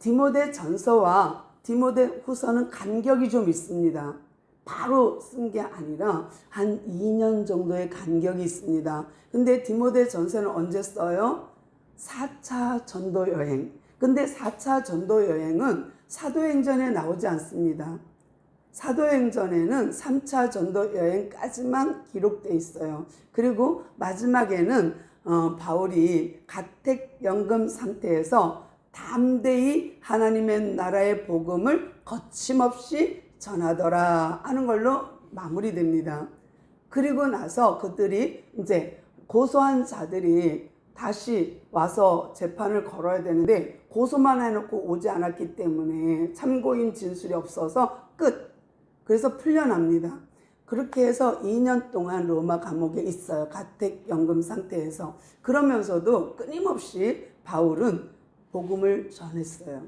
디모데 전서와 디모데 후서는 간격이 좀 있습니다. 바로 쓴 게 아니라 한 2년 정도의 간격이 있습니다. 근데 디모데 전서는 언제 써요? 4차 전도 여행. 근데 4차 전도 여행은 사도행전에 나오지 않습니다. 사도행전에는 3차 전도 여행까지만 기록되어 있어요. 그리고 마지막에는 바울이 가택연금 상태에서 담대히 하나님의 나라의 복음을 거침없이 전하더라 하는 걸로 마무리됩니다. 그리고 나서 그들이 이제 고소한 자들이 다시 와서 재판을 걸어야 되는데 고소만 해놓고 오지 않았기 때문에 참고인 진술이 없어서 끝. 그래서 풀려납니다. 그렇게 해서 2년 동안 로마 감옥에 있어요. 가택연금 상태에서. 그러면서도 끊임없이 바울은 복음을 전했어요.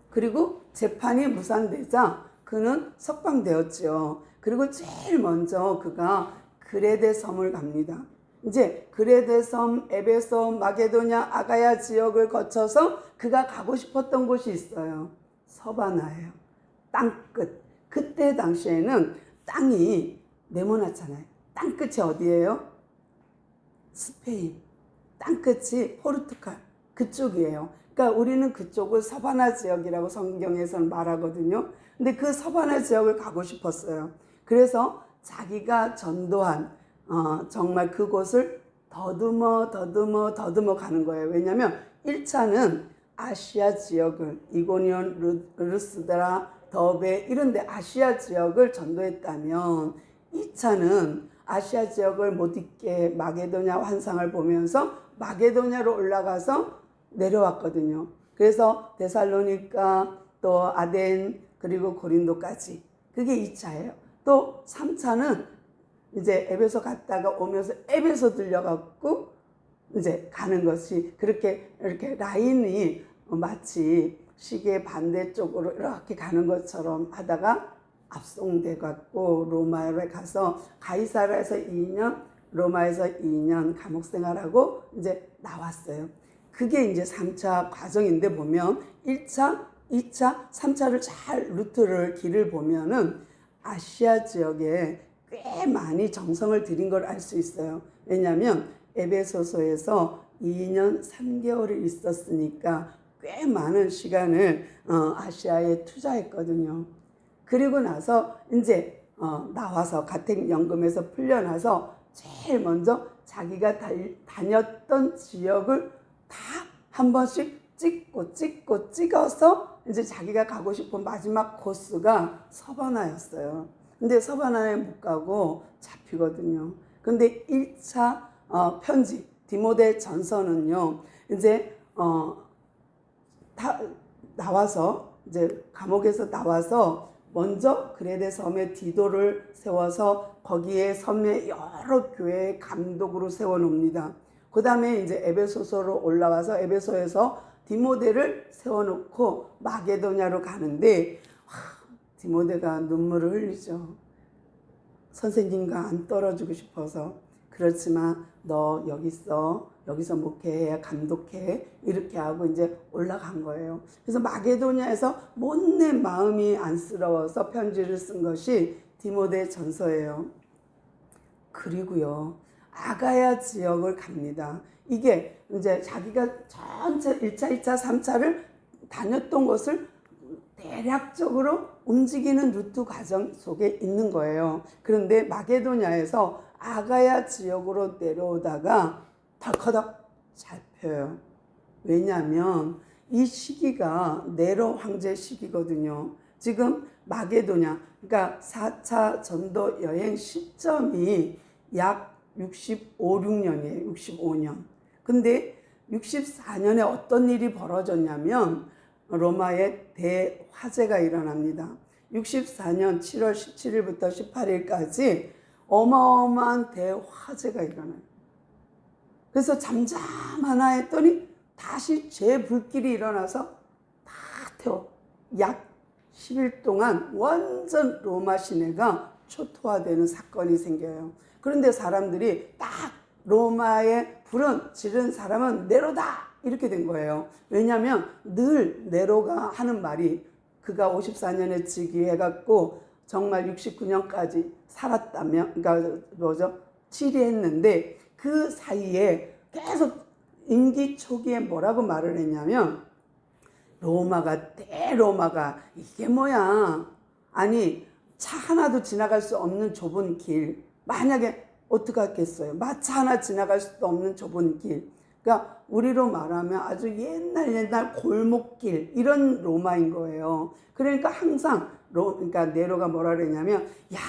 그리고 재판이 무산되자 그는 석방되었죠. 그리고 제일 먼저 그가 그레데 섬을 갑니다. 이제 그레데 섬, 에베소, 마게도냐, 아가야 지역을 거쳐서 그가 가고 싶었던 곳이 있어요. 서바나예요. 땅끝. 그때 당시에는 땅이 네모났잖아요. 땅끝이 어디예요? 스페인. 땅끝이 포르투갈. 그쪽이에요. 그러니까 우리는 그쪽을 서바나 지역이라고 성경에서는 말하거든요. 근데 그 서바나 지역을 가고 싶었어요. 그래서 자기가 전도한 정말 그곳을 더듬어 가는 거예요. 왜냐하면 1차는 아시아 지역을 이고니온, 루스드라, 더베 이런 데 아시아 지역을 전도했다면 2차는 아시아 지역을 못 있게 마게도냐 환상을 보면서 마게도냐로 올라가서 내려왔거든요. 그래서 데살로니가 또 아덴 그리고 고린도까지 그게 2차예요. 또 3차는 이제 에베소 갔다가 오면서 에베소 들려갖고 이제 가는 것이 그렇게 이렇게 라인이 마치 시계 반대쪽으로 이렇게 가는 것처럼 하다가 압송돼 갖고 로마에 가서 가이사라에서 2년 로마에서 2년 감옥 생활하고 이제 나왔어요. 그게 이제 3차 과정인데 보면 1차, 2차, 3차를 잘 루트를 길을 보면은 아시아 지역에 꽤 많이 정성을 들인 걸 알 수 있어요. 왜냐하면 에베소서에서 2년 3개월을 있었으니까 꽤 많은 시간을 아시아에 투자했거든요. 그리고 나서 이제 나와서 가택연금에서 풀려나서 제일 먼저 자기가 다녔던 지역을 다 한 번씩 찍어서 이제 자기가 가고 싶은 마지막 코스가 서바나였어요. 근데 서바나에 못 가고 잡히거든요. 근데 1차 편지 디모데 전서는요. 이제 다 나와서 이제 감옥에서 나와서 먼저 그레데 섬에 디도를 세워서 거기에 섬의 여러 교회의 감독으로 세워놓습니다. 그 다음에 이제 에베소서로 올라와서 에베소에서 디모데를 세워놓고 마게도냐로 가는데 디모데가 눈물을 흘리죠. 선생님과 안 떨어지고 싶어서. 그렇지만 너 여기 있어. 여기서 목회해, 감독해. 이렇게 하고 이제 올라간 거예요. 그래서 마게도냐에서 못내 마음이 안쓰러워서 편지를 쓴 것이 디모데 전서예요. 그리고요, 아가야 지역을 갑니다. 이게 이제 자기가 전체 1차, 2차, 3차를 다녔던 곳을 대략적으로 움직이는 루트 과정 속에 있는 거예요. 그런데 마게도냐에서 아가야 지역으로 내려오다가 덜커덕 잡혀요. 왜냐하면 이 시기가 네로 황제 시기거든요. 지금 마게도냐, 그러니까 4차 전도 여행 시점이 약 65, 6년이에요. 65년. 근데 64년에 어떤 일이 벌어졌냐면 로마에 대화재가 일어납니다. 64년 7월 17일부터 18일까지 어마어마한 대화재가 일어나요. 그래서 잠잠하나 했더니 다시 재불길이 일어나서 다 태워. 약 10일 동안 완전 로마 시내가 초토화되는 사건이 생겨요. 그런데 사람들이 딱 로마의 불은 지른 사람은 네로다 이렇게 된 거예요. 왜냐하면 늘 네로가 하는 말이 그가 54년에 즉위해갖고 정말 69년까지 살았다면, 그러니까 뭐죠? 치리했는데 그 사이에 계속 임기 초기에 뭐라고 말을 했냐면 로마가 대로마가 이게 뭐야? 아니 차 하나도 지나갈 수 없는 좁은 길, 만약에 어떻게 하겠어요? 마차 하나 지나갈 수도 없는 좁은 길. 그러니까 우리로 말하면 아주 옛날 골목길 이런 로마인 거예요. 그러니까 항상 그러니까 네로가 뭐라 그랬냐면 야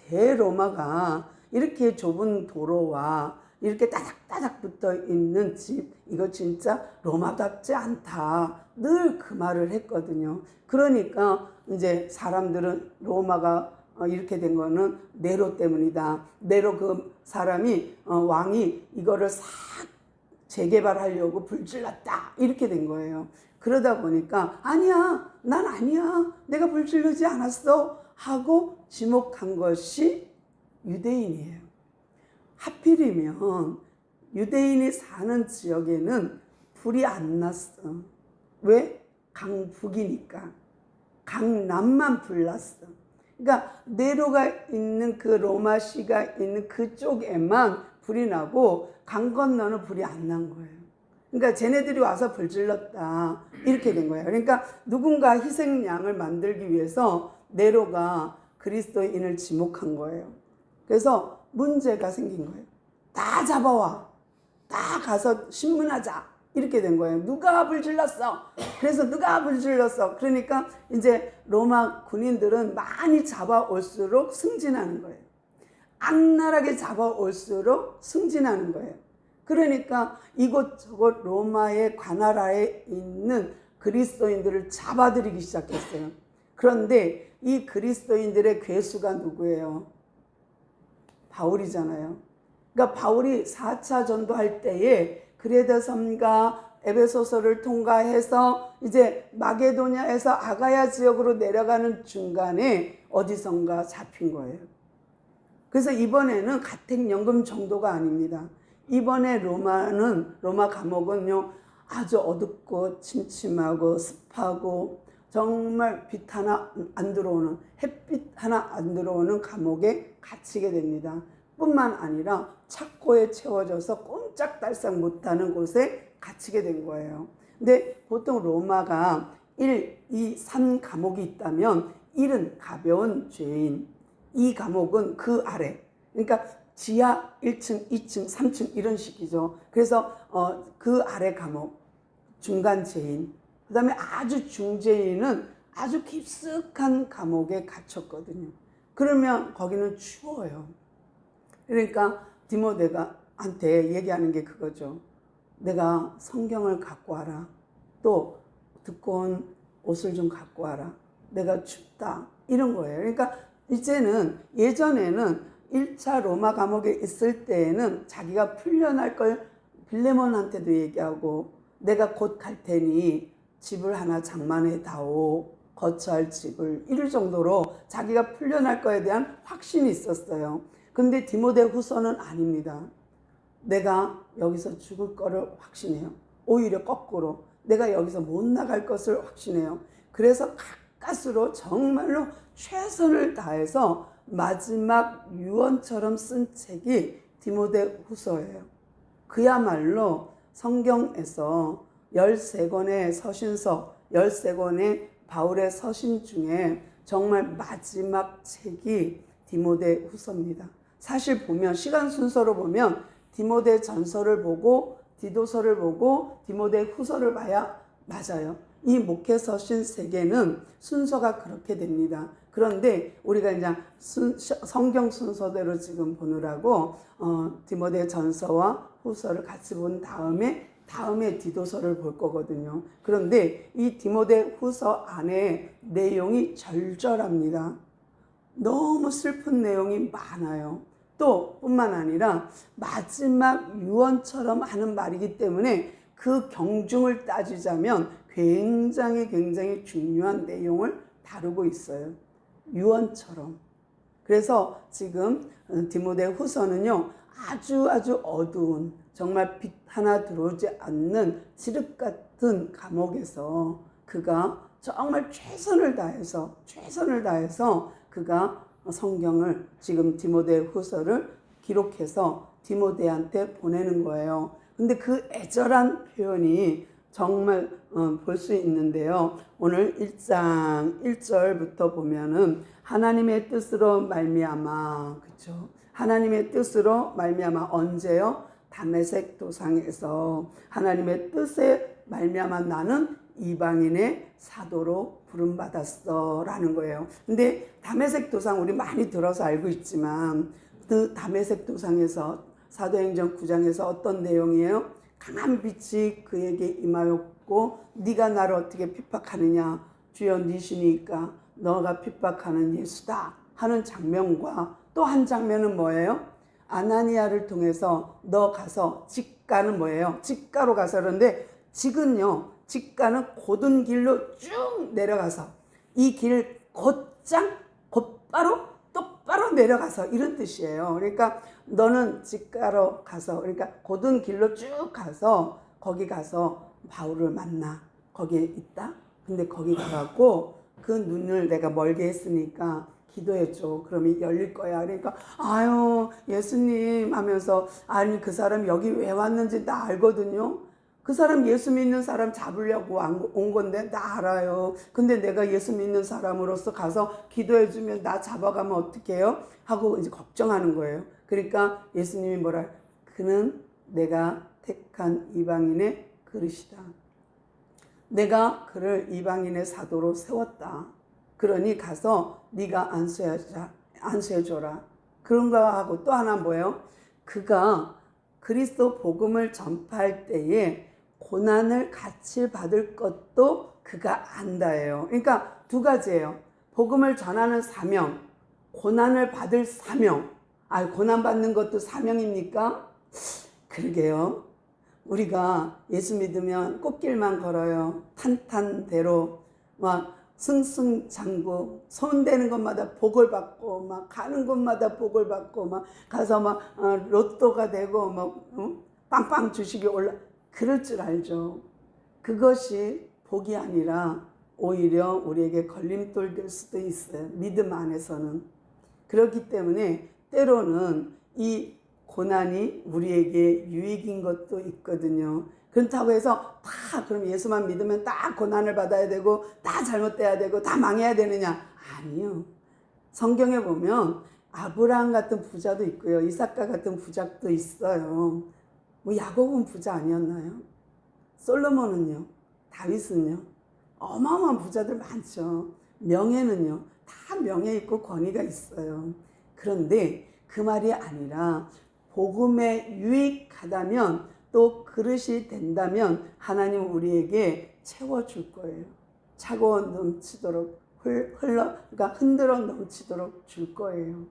대로마가 이렇게 좁은 도로와 이렇게 따닥따닥 붙어 있는 집 이거 진짜 로마답지 않다. 늘 그 말을 했거든요. 그러니까 이제 사람들은 로마가 이렇게 된 거는 네로 때문이다. 네로 그 사람이 왕이 이거를 싹 재개발하려고 불질렀다. 이렇게 된 거예요. 그러다 보니까 아니야, 난 아니야, 내가 불질르지 않았어 하고 지목한 것이 유대인이에요. 하필이면 유대인이 사는 지역에는 불이 안 났어. 왜? 강북이니까. 강남만 불났어. 그러니까 네로가 있는 그 로마시가 있는 그쪽에만 불이 나고 강 건너는 불이 안 난 거예요. 그러니까 쟤네들이 와서 불질렀다 이렇게 된 거예요. 그러니까 누군가 희생양을 만들기 위해서 네로가 그리스도인을 지목한 거예요. 그래서 문제가 생긴 거예요. 다 잡아와, 다 가서 신문하자 이렇게 된 거예요. 누가 불질렀어? 그래서 누가 불질렀어? 그러니까 이제 로마 군인들은 많이 잡아올수록 승진하는 거예요. 악랄하게 잡아올수록 승진하는 거예요. 그러니까 이곳저곳 로마의 관할하에 있는 그리스도인들을 잡아들이기 시작했어요. 그런데 이 그리스도인들의 괴수가 누구예요? 바울이잖아요. 그러니까 바울이 4차 전도할 때에 그레데 섬과 에베소서를 통과해서 이제 마게도냐에서 아가야 지역으로 내려가는 중간에 어디선가 잡힌 거예요. 그래서 이번에는 가택연금 정도가 아닙니다. 이번에 로마 감옥은요 아주 어둡고 침침하고 습하고 정말 빛 하나 안 들어오는, 햇빛 하나 안 들어오는 감옥에 갇히게 됩니다. 뿐만 아니라 착고에 채워져서 꼼짝달싹 못하는 곳에 갇히게 된 거예요. 근데 보통 로마가 1, 2, 3 감옥이 있다면 1은 가벼운 죄인, 2 감옥은 그 아래, 그러니까 지하 1층, 2층, 3층 이런 식이죠. 그래서 그 아래 감옥, 중간 죄인, 그 다음에 아주 중죄인은 아주 깊숙한 감옥에 갇혔거든요. 그러면 거기는 추워요. 그러니까 디모데가 한테 얘기하는 게 그거죠. 내가 성경을 갖고 와라. 또 두꺼운 옷을 좀 갖고 와라. 내가 춥다. 이런 거예요. 그러니까 이제는 예전에는 1차 로마 감옥에 있을 때에는 자기가 풀려날 걸 빌레몬한테도 얘기하고 내가 곧 갈 테니 집을 하나 장만해 다오. 거처할 집을 이럴 정도로 자기가 풀려날 거에 대한 확신이 있었어요. 근데 디모데 후서는 아닙니다. 내가 여기서 죽을 거를 확신해요. 오히려 거꾸로 내가 여기서 못 나갈 것을 확신해요. 그래서 가까스로 정말로 최선을 다해서 마지막 유언처럼 쓴 책이 디모데 후서예요. 그야말로 성경에서 13권의 서신서, 13권의 바울의 서신 중에 정말 마지막 책이 디모데 후서입니다. 사실 보면 시간 순서로 보면 디모데 전서를 보고 디도서를 보고 디모데 후서를 봐야 맞아요. 이 목회 서신 3개는 순서가 그렇게 됩니다. 그런데 우리가 이제 성경 순서대로 지금 보느라고 디모데 전서와 후서를 같이 본 다음에 디도서를 볼 거거든요. 그런데 이 디모데 후서 안에 내용이 절절합니다. 너무 슬픈 내용이 많아요. 또 뿐만 아니라 마지막 유언처럼 하는 말이기 때문에 그 경중을 따지자면 굉장히 중요한 내용을 다루고 있어요. 유언처럼. 그래서 지금 디모데 후서는요 아주 아주 어두운 정말 빛 하나 들어오지 않는 칠흑 같은 감옥에서 그가 정말 최선을 다해서 그가 성경을 지금 디모데 후서를 기록해서 디모데한테 보내는 거예요. 근데 그 애절한 표현이 정말 볼 수 있는데요. 오늘 1장 1절부터 보면은 하나님의 뜻으로 말미암아, 그렇죠? 하나님의 뜻으로 말미암아 언제요? 다메섹 도상에서 하나님의 뜻에 말미암아 나는 이방인의 사도로 부름받았어라는 거예요. 근데 다메섹 도상 우리 많이 들어서 알고 있지만 그 다메섹 도상에서 사도행전 9장에서 어떤 내용이에요? 강한 빛이 그에게 임하였고 네가 나를 어떻게 핍박하느냐? 주여 니시니까 너가 핍박하는 예수다 하는 장면과 또 한 장면은 뭐예요? 아나니아를 통해서 너 가서 직가는 뭐예요? 직가로 가서 그런데 직은요, 직가는 곧은 길로 쭉 내려가서 이 길 곧장 곧바로 똑바로 내려가서 이런 뜻이에요. 그러니까 너는 직가로 가서 그러니까 곧은 길로 쭉 가서 거기 가서 바울을 만나. 거기에 있다. 근데 거기 가갖고 그 눈을 내가 멀게 했으니까 기도해줘. 그러면 열릴 거야. 그러니까 아유 예수님 하면서 아니 그 사람 여기 왜 왔는지 나 알거든요. 그 사람 예수 믿는 사람 잡으려고 온 건데 나 알아요. 근데 내가 예수 믿는 사람으로서 가서 기도해주면 나 잡아가면 어떡해요? 하고 이제 걱정하는 거예요. 그러니까 예수님이 뭐라 그는 내가 택한 이방인의 그릇이다. 내가 그를 이방인의 사도로 세웠다. 그러니 가서 네가 안수해줘라. 그런 거하고 또 하나 뭐예요? 그가 그리스도 복음을 전파할 때에 고난을 같이 받을 것도 그가 안다예요. 그러니까 두 가지예요. 복음을 전하는 사명, 고난을 받을 사명. 고난 받는 것도 사명입니까? 그러게요. 우리가 예수 믿으면 꽃길만 걸어요. 탄탄대로 막 승승장구 손대는 것마다 복을 받고 막 가는 곳마다 복을 받고 막 가서 막 로또가 되고 막 빵빵 주식이 올라 그럴 줄 알죠. 그것이 복이 아니라 오히려 우리에게 걸림돌 될 수도 있어요. 믿음 안에서는. 그렇기 때문에 때로는 이 고난이 우리에게 유익인 것도 있거든요. 그렇다고 해서 다 그럼 예수만 믿으면 다 고난을 받아야 되고 다 잘못돼야 되고 다 망해야 되느냐? 아니요. 성경에 보면 아브라함 같은 부자도 있고요. 이삭과 같은 부자도 있어요. 뭐 야곱은 부자 아니었나요? 솔로몬은요? 다윗은요? 어마어마한 부자들 많죠. 명예는요? 다 명예 있고 권위가 있어요. 그런데 그 말이 아니라 복음에 유익하다면 또 그릇이 된다면 하나님 우리에게 채워줄 거예요. 차고 넘치도록 그러니까 흔들어 넘치도록 줄 거예요.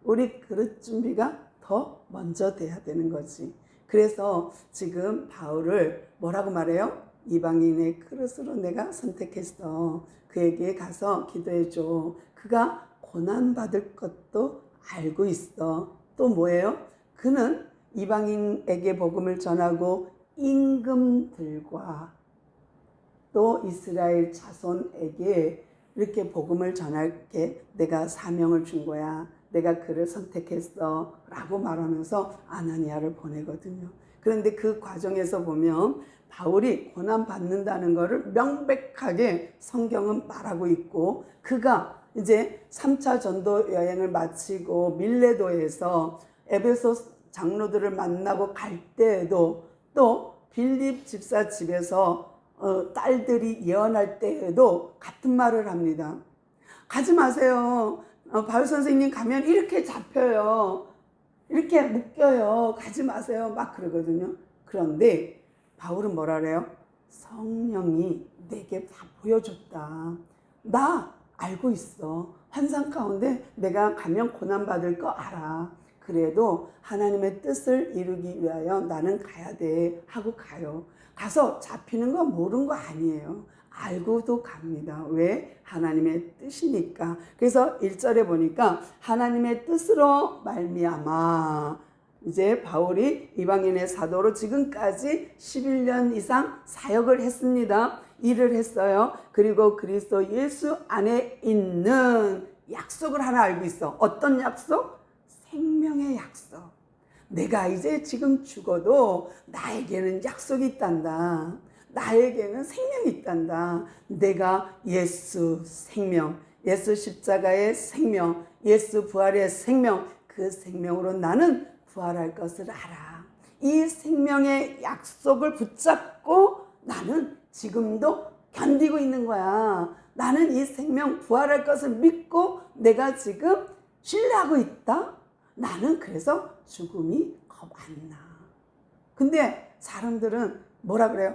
우리 그릇 준비가 더 먼저 돼야 되는 거지. 그래서 지금 바울을 뭐라고 말해요? 이방인의 그릇으로 내가 선택했어. 그에게 가서 기도해줘. 그가 고난받을 것도 알고 있어. 또 뭐예요? 그는 이방인에게 복음을 전하고 임금들과 또 이스라엘 자손에게 이렇게 복음을 전할게 내가 사명을 준 거야. 내가 그를 선택했어 라고 말하면서 아나니아를 보내거든요. 그런데 그 과정에서 보면 바울이 고난받는다는 것을 명백하게 성경은 말하고 있고 그가 이제 3차 전도 여행을 마치고 밀레도에서 에베소 장로들을 만나고 갈 때에도 또 빌립 집사 집에서 딸들이 예언할 때에도 같은 말을 합니다. 가지 마세요. 바울 선생님 가면 이렇게 잡혀요. 이렇게 묶여요. 가지 마세요. 막 그러거든요. 그런데 바울은 뭐라 그래요? 성령이 내게 다 보여줬다. 나 알고 있어. 환상 가운데 내가 가면 고난받을 거 알아. 그래도 하나님의 뜻을 이루기 위하여 나는 가야 돼 하고 가요. 가서 잡히는 거 모르는 거 아니에요. 알고도 갑니다. 왜? 하나님의 뜻이니까. 그래서 1절에 보니까 하나님의 뜻으로 말미암아 이제 바울이 이방인의 사도로 지금까지 11년 이상 사역을 했습니다. 일을 했어요. 그리고 그리스도 예수 안에 있는 약속을 하나 알고 있어. 어떤 약속? 생명의 약속. 내가 이제 지금 죽어도 나에게는 약속이 있단다. 나에게는 생명이 있단다. 내가 예수 생명, 예수 십자가의 생명, 예수 부활의 생명, 그 생명으로 나는 부활할 것을 알아. 이 생명의 약속을 붙잡고 나는 지금도 견디고 있는 거야. 나는 이 생명 부활할 것을 믿고 내가 지금 신뢰하고 있다. 나는 그래서 죽음이 겁 안 나. 근데 사람들은 뭐라 그래요?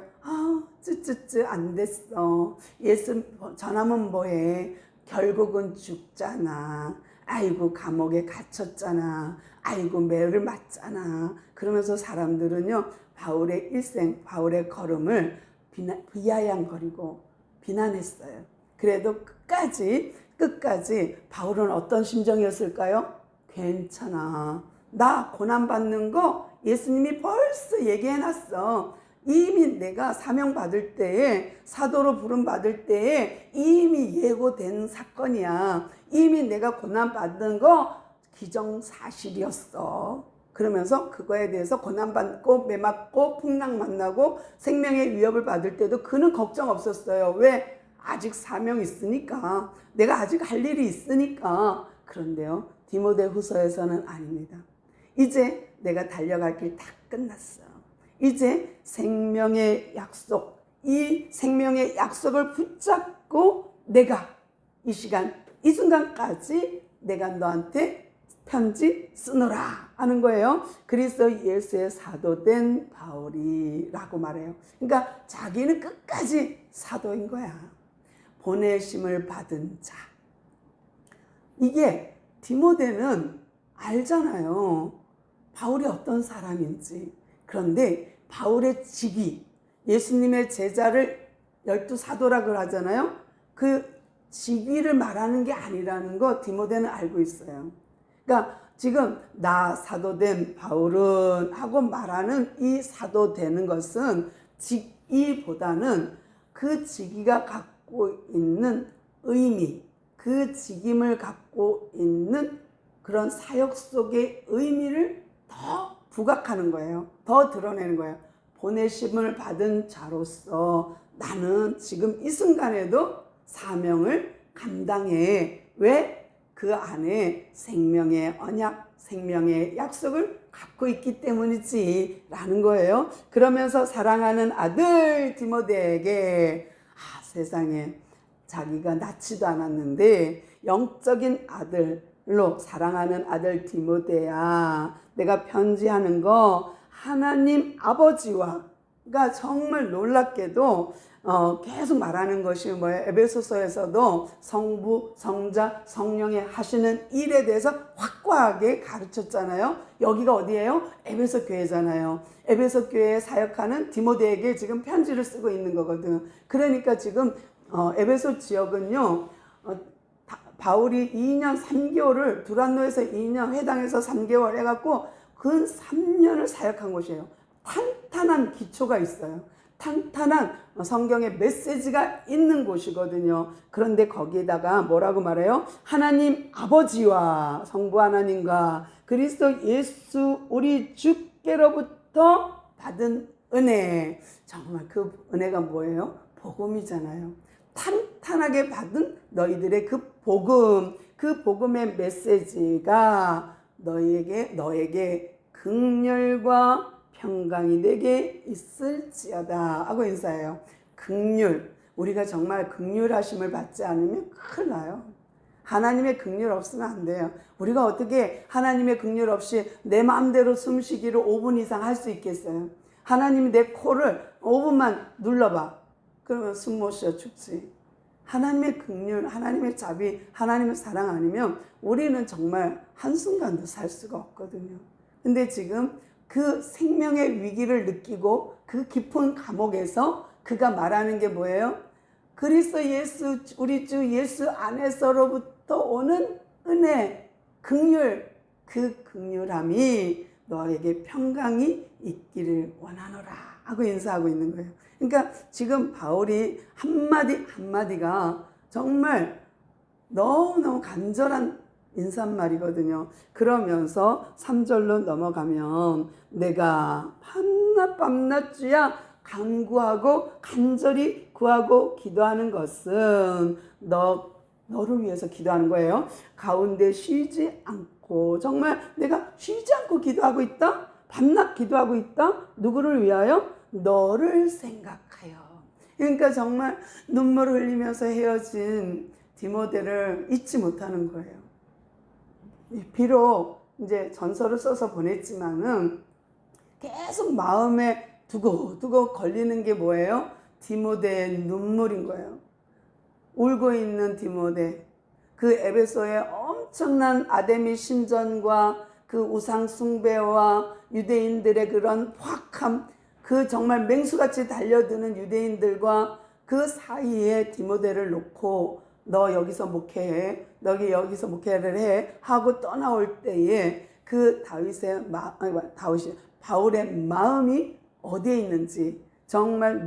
쯔쯔쯔 안 됐어. 예수 전하면 뭐해? 결국은 죽잖아. 아이고 감옥에 갇혔잖아. 아이고 매를 맞잖아. 그러면서 사람들은요 바울의 일생, 바울의 걸음을 비아냥거리고 비난했어요. 그래도 끝까지 바울은 어떤 심정이었을까요? 괜찮아. 나 고난받는 거 예수님이 벌써 얘기해놨어. 이미 내가 사명 받을 때에, 사도로 부름 받을 때에 이미 예고된 사건이야. 이미 내가 고난받는 거 기정사실이었어. 그러면서 그거에 대해서 고난받고 매 맞고 풍랑 만나고 생명의 위협을 받을 때도 그는 걱정 없었어요. 왜? 아직 사명이 있으니까. 내가 아직 할 일이 있으니까. 그런데요 디모데후서에서는 아닙니다. 이제 내가 달려갈 길 다 끝났어. 이제 생명의 약속, 이 생명의 약속을 붙잡고 내가 이 시간, 이 순간까지 내가 너한테 편지 쓰노라 하는 거예요. 그리스도 예수의 사도된 바울이라고 말해요. 그러니까 자기는 끝까지 사도인 거야. 보내심을 받은 자. 이게 디모데는 알잖아요. 바울이 어떤 사람인지. 그런데 바울의 직위, 예수님의 제자를 12사도라고 하잖아요. 그 직위를 말하는 게 아니라는 거 디모데는 알고 있어요. 그러니까 지금 나 사도된 바울은 하고 말하는 이 사도되는 것은 직위보다는 그 직위가 갖고 있는 의미, 그 직임을 갖고 있는 그런 사역 속의 의미를 더 부각하는 거예요. 더 드러내는 거예요. 보내심을 받은 자로서 나는 지금 이 순간에도 사명을 감당해. 왜? 그 안에 생명의 언약, 생명의 약속을 갖고 있기 때문이지 라는 거예요. 그러면서 사랑하는 아들 디모데에게 세상에 자기가 낳지도 않았는데 영적인 아들로 사랑하는 아들 디모데야, 내가 편지하는 거 하나님 아버지와, 그러니까 정말 놀랍게도 계속 말하는 것이 뭐예요? 에베소서에서도 성부, 성자, 성령의 하시는 일에 대해서 확고하게 가르쳤잖아요. 여기가 어디예요? 에베소 교회잖아요. 에베소 교회에 사역하는 디모데에게 지금 편지를 쓰고 있는 거거든. 그러니까 지금 에베소 지역은요, 바울이 2년 3개월을 두란노에서 2년, 회당에서 3개월 해갖고 근 3년을 사역한 곳이에요. 탄탄한 기초가 있어요. 탄탄한 성경의 메시지가 있는 곳이거든요. 그런데 거기에다가 뭐라고 말해요? 하나님 아버지와 성부 하나님과 그리스도 예수 우리 주께로부터 받은 은혜. 정말 그 은혜가 뭐예요? 복음이잖아요. 탄탄하게 받은 너희들의 그 복음, 그 복음의 메시지가 너에게 긍휼과 평강이 내게 있을지어다 하고 인사해요. 긍휼, 우리가 정말 긍휼하심을 받지 않으면 큰일 나요. 하나님의 긍휼 없으면 안 돼요. 우리가 어떻게 하나님의 긍휼 없이 내 마음대로 숨쉬기를 5분 이상 할 수 있겠어요? 하나님이 내 코를 5분만 눌러봐. 그러면 숨 못 쉬어 죽지. 하나님의 긍휼, 하나님의 자비, 하나님의 사랑 아니면 우리는 정말 한순간도 살 수가 없거든요. 근데 지금 그 생명의 위기를 느끼고 그 깊은 감옥에서 그가 말하는 게 뭐예요? 그리스도 예수, 우리 주 예수 안에서로부터 오는 은혜, 긍휼, 그 긍휼함이 너에게 평강이 있기를 원하노라 하고 인사하고 있는 거예요. 그러니까 지금 바울이 한마디가 정말 너무너무 간절한 인사말이거든요. 그러면서 3절로 넘어가면 내가 밤낮 주야 간구하고 간절히 구하고 기도하는 것은 너를 위해서 기도하는 거예요. 가운데 쉬지 않고, 정말 내가 쉬지 않고 기도하고 있다? 밤낮 기도하고 있다? 누구를 위하여? 너를 생각하여. 그러니까 정말 눈물을 흘리면서 헤어진 디모데를 잊지 못하는 거예요. 비록 이제 전서를 써서 보냈지만은 계속 마음에 두고 걸리는 게 뭐예요? 디모데의 눈물인 거예요. 울고 있는 디모데, 그 에베소의 엄청난 아데미 신전과 그 우상 숭배와 유대인들의 그런 포악함, 그 정말 맹수같이 달려드는 유대인들과 그 사이에 디모데를 놓고 너 여기서 목회해, 너기 여기서 목회를 해 하고 떠나올 때에 그 바울의 마음이 어디에 있는지 정말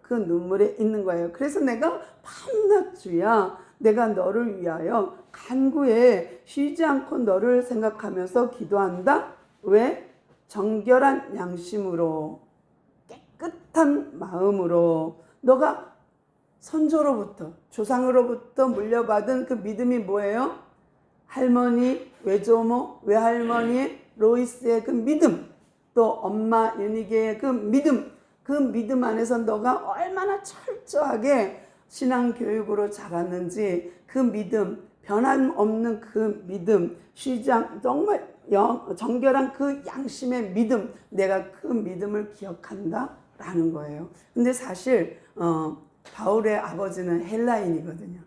그 눈물에 있는 거예요. 그래서 내가 밤낮 주야 내가 너를 위하여 간구해 쉬지 않고 너를 생각하면서 기도한다. 왜? 정결한 양심으로, 깨끗한 마음으로. 너가 선조로부터, 조상으로부터 물려받은 그 믿음이 뭐예요? 할머니, 외조모, 외할머니 로이스의 그 믿음, 또 엄마 유니게의 그 믿음 안에서 너가 얼마나 철저하게 신앙교육으로 자랐는지 그 믿음, 변함없는 그 믿음, 정말 정결한 그 양심의 믿음, 내가 그 믿음을 기억한다 라는 거예요. 근데 사실 바울의 아버지는 헬라인이거든요.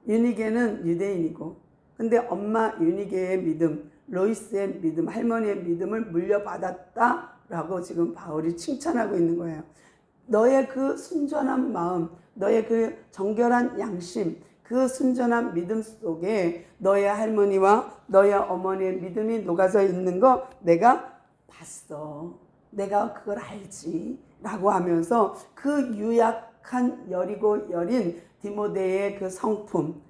유니게는 유대인이고, 근데 엄마 유니게의 믿음, 로이스의 믿음, 할머니의 믿음을 물려받았다라고 지금 바울이 칭찬하고 있는 거예요. 너의 그 순전한 마음, 너의 그 정결한 양심, 그 순전한 믿음 속에 너의 할머니와 너의 어머니의 믿음이 녹아져 있는 거 내가 봤어. 내가 그걸 알지. 라고 하면서 그 유약한 여리고 여린 디모데의 그 성품,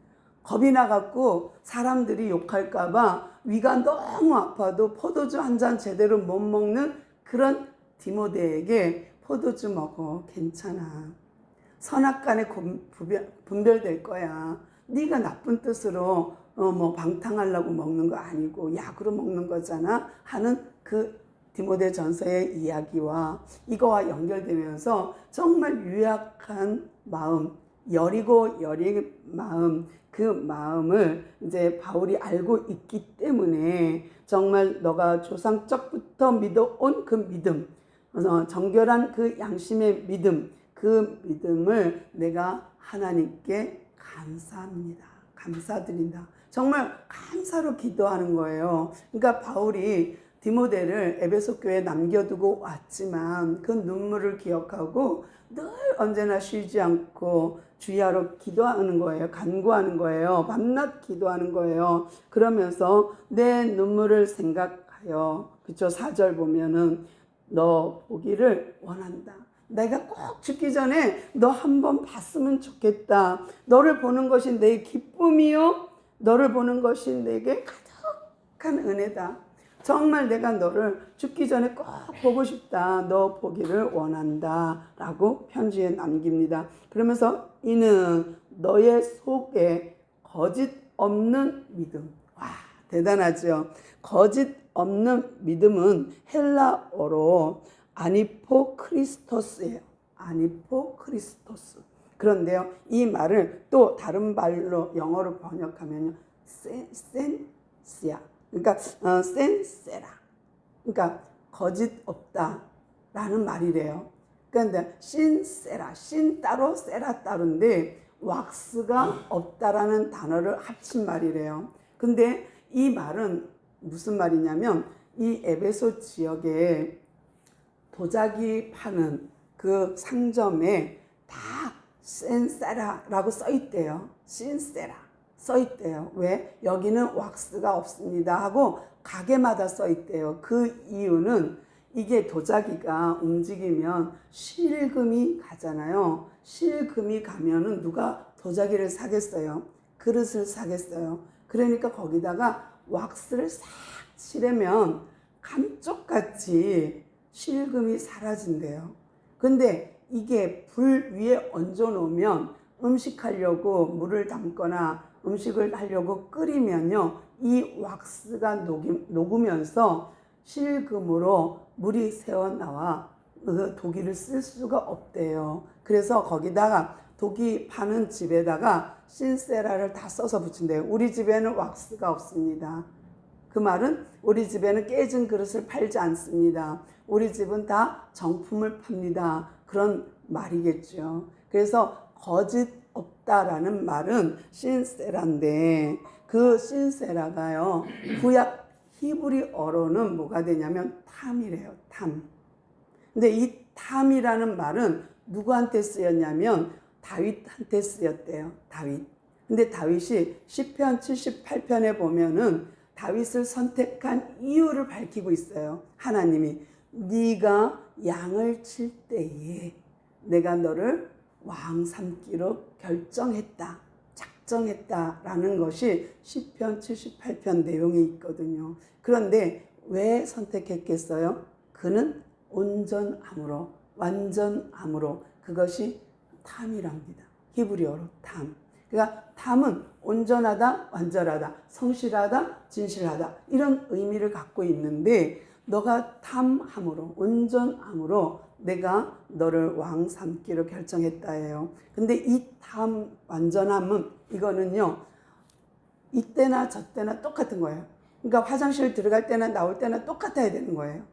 겁이 나갖고 사람들이 욕할까봐 위가 너무 아파도 포도주 한 잔 제대로 못 먹는 그런 디모데에게 포도주 먹어. 괜찮아. 선악간에 분별될 거야. 네가 나쁜 뜻으로 방탕하려고 먹는 거 아니고 약으로 먹는 거잖아 하는 그 디모데 전서의 이야기와 이거와 연결되면서 정말 유약한 마음, 여리고 여린 마음, 그 마음을 이제 바울이 알고 있기 때문에 정말 너가 조상적부터 믿어온 그 믿음, 정결한 그 양심의 믿음, 그 믿음을 내가 하나님께 감사합니다. 감사드린다. 정말 감사로 기도하는 거예요. 그러니까 바울이 디모데를 에베소 교회에 남겨두고 왔지만 그 눈물을 기억하고 늘 언제나 쉬지 않고 주야로 기도하는 거예요. 간구하는 거예요. 밤낮 기도하는 거예요. 그러면서 내 눈물을 생각하여, 그쵸? 4절 보면은 너 보기를 원한다. 내가 꼭 죽기 전에 너 한번 봤으면 좋겠다. 너를 보는 것이 내 기쁨이요. 너를 보는 것이 내게 가득한 은혜다. 정말 내가 너를 죽기 전에 꼭 보고 싶다. 너 보기를 원한다. 라고 편지에 남깁니다. 그러면서 이는 너의 속에 거짓 없는 믿음. 와, 대단하죠. 거짓 없는 믿음은 헬라어로 아니포크리스토스예요. 아니포크리스토스. 그런데요, 이 말을 또 다른 말로 영어로 번역하면요, 센시아. 그러니까 센세라. 그러니까 거짓 없다라는 말이래요. 그런데 신세라, 신 따로 세라 따로인데 왁스가 없다라는 단어를 합친 말이래요. 근데 이 말은 무슨 말이냐면 이 에베소 지역에 도자기 파는 그 상점에 다 센세라라고 써 있대요. 신세라, 써 있대요. 왜? 여기는 왁스가 없습니다 하고 가게마다 써 있대요. 그 이유는 이게 도자기가 움직이면 실금이 가잖아요. 실금이 가면은 누가 도자기를 사겠어요? 그릇을 사겠어요? 그러니까 거기다가 왁스를 싹 칠하면 감쪽같이 실금이 사라진대요. 근데 이게 불 위에 얹어 놓으면 음식하려고 물을 담거나 음식을 하려고 끓이면요, 이 왁스가 녹으면서 실금으로 물이 새어나와 그 도기를 쓸 수가 없대요. 그래서 거기다가 도기 파는 집에다가 신세라를 다 써서 붙인대요. 우리 집에는 왁스가 없습니다. 그 말은 우리 집에는 깨진 그릇을 팔지 않습니다. 우리 집은 다 정품을 팝니다. 그런 말이겠죠. 그래서 거짓 없다라는 말은 신세라인데, 그 신세라가요, 구약 히브리어로는 뭐가 되냐면 탐이래요. 탐. 근데 이 탐이라는 말은 누구한테 쓰였냐면 다윗한테 쓰였대요. 다윗. 근데 다윗이 시편 78편에 보면은 다윗을 선택한 이유를 밝히고 있어요. 하나님이 네가 양을 칠 때에 내가 너를 왕 삼기로 결정했다, 작정했다라는 것이 시편 78편 내용에 있거든요. 그런데 왜 선택했겠어요? 그는 온전함으로, 완전함으로. 그것이 탐이랍니다. 히브리어로 탐. 그러니까 탐은 온전하다, 완전하다, 성실하다, 진실하다, 이런 의미를 갖고 있는데, 너가 탐함으로, 온전함으로 내가 너를 왕 삼기로 결정했다예요. 근데 이 탐, 완전함은, 이거는요, 이때나 저때나 똑같은 거예요. 그러니까 화장실 들어갈 때나 나올 때나 똑같아야 되는 거예요.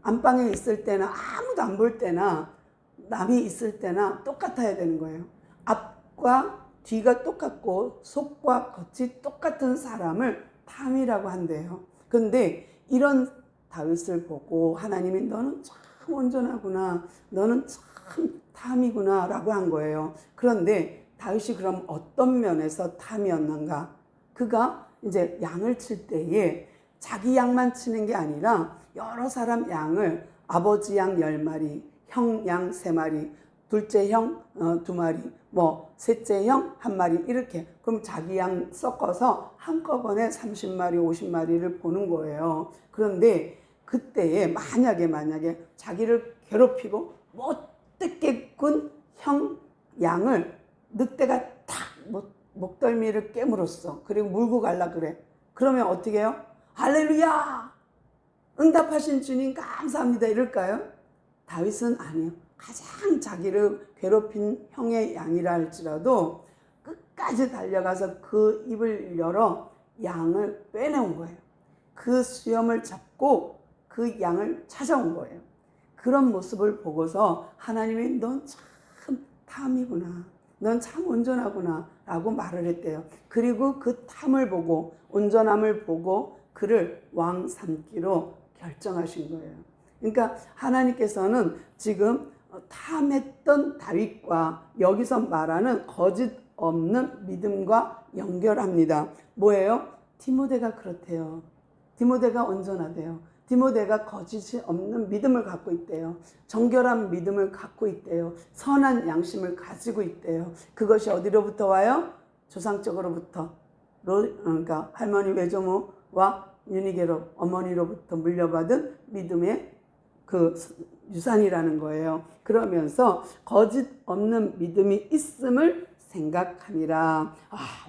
안방에 있을 때나 아무도 안 볼 때나 남이 있을 때나 똑같아야 되는 거예요. 앞과 뒤가 똑같고 속과 겉이 똑같은 사람을 탐이라고 한대요. 근데 이런 다윗을 보고 하나님이 너는 참 온전하구나, 너는 참 탐이구나 라고 한 거예요. 그런데 다윗이 그럼 어떤 면에서 탐이었는가? 그가 이제 양을 칠 때에 자기 양만 치는 게 아니라 여러 사람 양을, 아버지 양 10마리, 형 양 3마리, 둘째 형 2마리, 뭐 셋째 형 1마리, 이렇게. 그럼 자기 양 섞어서 한꺼번에 30마리, 50마리를 보는 거예요. 그런데 그때에 만약에 자기를 괴롭히고 못되게 군 형 양을 늑대가 탁 목덜미를 깨물었어. 그리고 물고 갈라 그래. 그러면 어떻게 해요? 할렐루야! 응답하신 주님 감사합니다 이럴까요? 다윗은 아니요. 가장 자기를 괴롭힌 형의 양이라 할지라도 끝까지 달려가서 그 입을 열어 양을 빼내온 거예요. 그 수염을 잡고 그 양을 찾아온 거예요. 그런 모습을 보고서 하나님이 넌 참 탐이구나, 넌 참 온전하구나 라고 말을 했대요. 그리고 그 탐을 보고, 온전함을 보고 그를 왕 삼기로 결정하신 거예요. 그러니까 하나님께서는 지금 탐했던 다윗과 여기서 말하는 거짓 없는 믿음과 연결합니다. 뭐예요? 디모데가 그렇대요. 디모데가 온전하대요. 디모데가 거짓이 없는 믿음을 갖고 있대요. 정결한 믿음을 갖고 있대요. 선한 양심을 가지고 있대요. 그것이 어디로부터 와요? 조상적으로부터. 그러니까 할머니 외조모와 유니게로, 어머니로부터 물려받은 믿음의 그 유산이라는 거예요. 그러면서 거짓 없는 믿음이 있음을 생각함이라.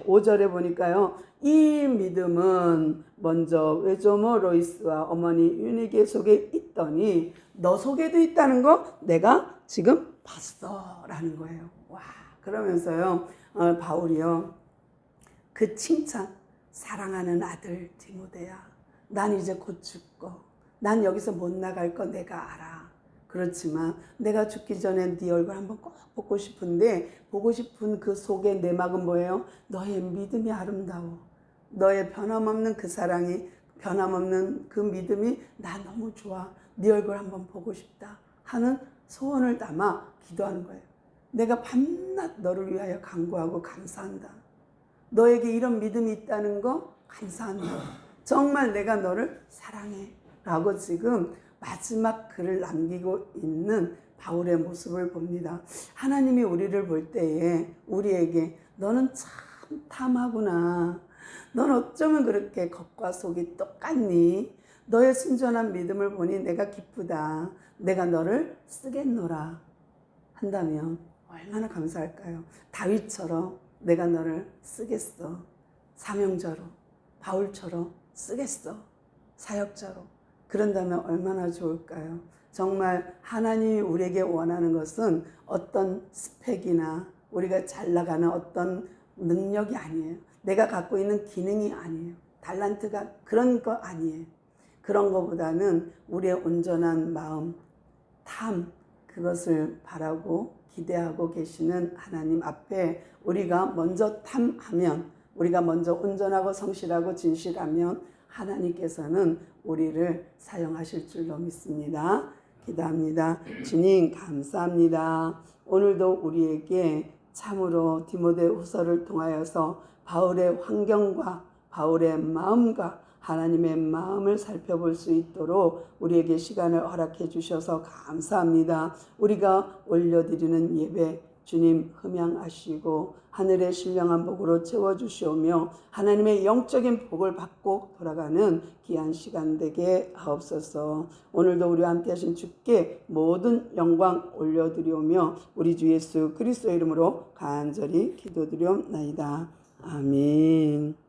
5절에 보니까요, 이 믿음은 먼저 외조모 로이스와 어머니 유니게 속에 있더니 너 속에도 있다는 거 내가 지금 봤어 라는 거예요. 와, 그러면서요, 바울이요, 그 칭찬, 사랑하는 아들 디모데야, 난 이제 곧 죽고 난 여기서 못 나갈 거 내가 알아. 그렇지만 내가 죽기 전에 네 얼굴 한번 꼭 보고 싶은데, 보고 싶은 그 속의 내막은 뭐예요? 너의 믿음이 아름다워. 너의 변함없는 그 사랑이, 변함없는 그 믿음이 나 너무 좋아. 네 얼굴 한번 보고 싶다 하는 소원을 담아 기도하는 거예요. 내가 밤낮 너를 위하여 간구하고 감사한다. 너에게 이런 믿음이 있다는 거 감사한다. 정말 내가 너를 사랑해. 라고 지금 마지막 글을 남기고 있는 바울의 모습을 봅니다. 하나님이 우리를 볼 때에 우리에게 너는 참 탐하구나. 넌 어쩌면 그렇게 겉과 속이 똑같니? 너의 순전한 믿음을 보니 내가 기쁘다. 내가 너를 쓰겠노라 한다면 얼마나 감사할까요? 다윗처럼 내가 너를 쓰겠어. 사명자로, 바울처럼 쓰겠어. 사역자로. 그런다면 얼마나 좋을까요? 정말 하나님이 우리에게 원하는 것은 어떤 스펙이나 우리가 잘 나가는 어떤 능력이 아니에요. 내가 갖고 있는 기능이 아니에요. 달란트가 그런 거 아니에요. 그런 것보다는 우리의 온전한 마음, 탐, 그것을 바라고 기대하고 계시는 하나님 앞에 우리가 먼저 탐하면, 우리가 먼저 온전하고 성실하고 진실하면 하나님께서는 우리를 사용하실 줄로 믿습니다. 기도합니다. 주님 감사합니다. 오늘도 우리에게 참으로 디모데후서를 통하여서 바울의 환경과 바울의 마음과 하나님의 마음을 살펴볼 수 있도록 우리에게 시간을 허락해 주셔서 감사합니다. 우리가 올려드리는 예배 주님 흠양하시고 하늘의 신령한 복으로 채워주시오며 하나님의 영적인 복을 받고 돌아가는 귀한 시간 되게 하옵소서. 오늘도 우리와 함께 하신 주께 모든 영광 올려드리오며 우리 주 예수 그리스도의 이름으로 간절히 기도드리옵나이다. 아멘.